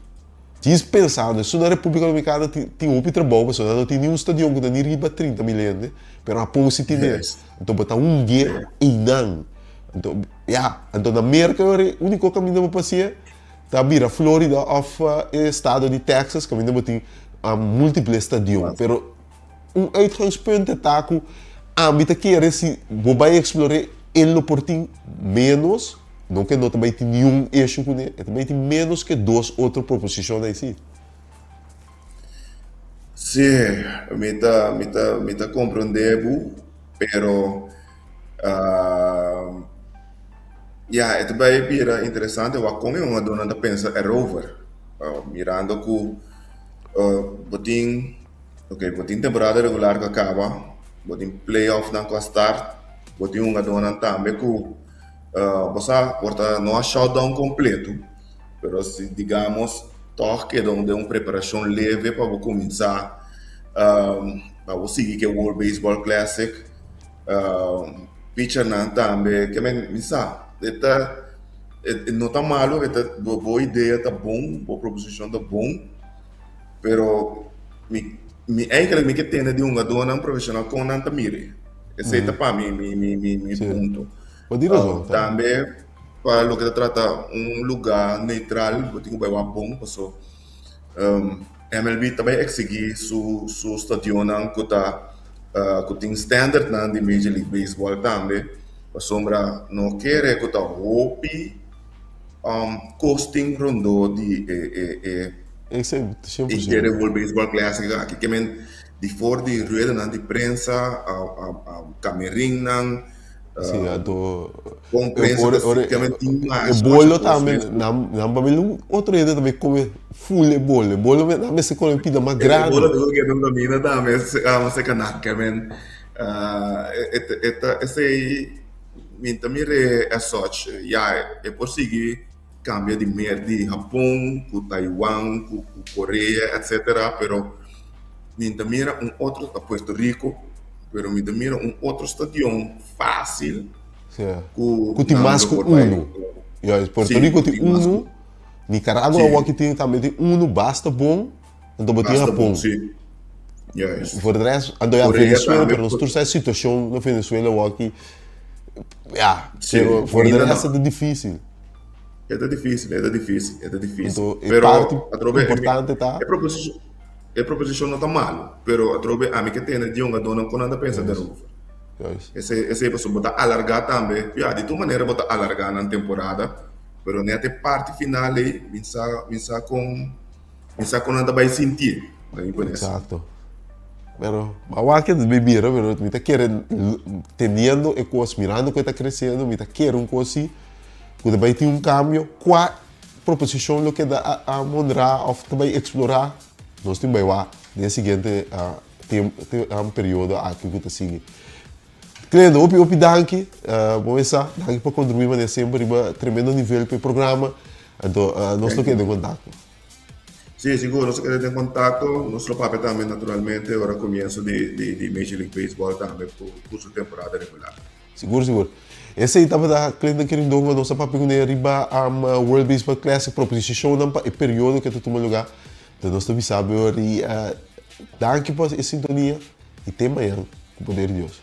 Diz pensado, se na República Dominicana tem um trabalho, se não tem nenhum estadião que dá nem riba 30 milhões, mas Japão se tem. Então, botar um guia e não. Então, então na América, o único caminho para fazer é vir a Flórida ou estado de Texas, que ainda tem múltiplos estadios. Mas um uitgangspunt é que a âmbito que é se vai explorar ele por ti menos, não que não também tem nenhum eixo com ele, também tem menos que 2 outras proposições aí. Sim, me tá compreendendo, pero é também bira interessante, o como é uma dona da pensa é rover, mirando que botin temporada regular que acaba, botin playoff não que start, botin uma dona também que você porta não a shutdown completo, pero se digamos toque de uma preparação leve para começar para você seguir que o World Baseball Classic, pitcher não também que me sabe, não está malo, boa ideia, está bom, boa proposição, está bom, pero eigenlijk me que tem de uma dona profissional com não mire, esse é para mim ponto. Também para o que trata lugar neutral, eu tenho bem bom, porque MLB também exige su stadion que tem standard de Major League Baseball também, para sombra não quer que hopi costing rondo de e World Baseball Classic aqui que men de fora de rueda de prensa a camerim sim, com prensa o bolo também não vai outro dia também come full bolo também se come pida mais grande bolo que não domina também se canaca men esse mintamire é sorte é possível cambia de mer de Japão com Taiwan com Coreia etc pero mintamira outro a Puerto Rico pero mintamira outro estadião fácil que tem mais que Puerto Rico tem Nicarágua aqui tem também tem basta bom então botar Japão por o resto andou a Venezuela pero nós temos a situação na Venezuela aqui pero por o resto é difícil. É difícil. Então, pero parte importante tá. A proposição não está mal, pero a mim que tem de uma dona quando anda pensa de novo. Esse é para botar alargar também. De tua maneira botar alargar na temporada, pero nem até parte final aí, pensar com anda vai sentir. Exato. Pero agora que beber, pero me está querendo teniendo e coisas mirando que está crescendo, me está querendo coisa que vai ter cambio, qual proposição lo que dá a mostrar ou também explorar, nós temos lá no seguinte tem período aqui que está seguindo. Cliente, opi danke, danke por contribuir mas sempre a tremendo nível para o programa, então nós não queremos contato. Sim, seguro, nós queremos ter contato, nosso papel também naturalmente, agora começo de Major League Baseball também por sua temporada regular. Seguro. Esse aí estava da cliente querendo uma nossa papel com riba World Baseball Classic proposição não para o período que tu toma lugar, então nós também sabemos e danke por essa sintonia e até amanhã, com o poder de Deus.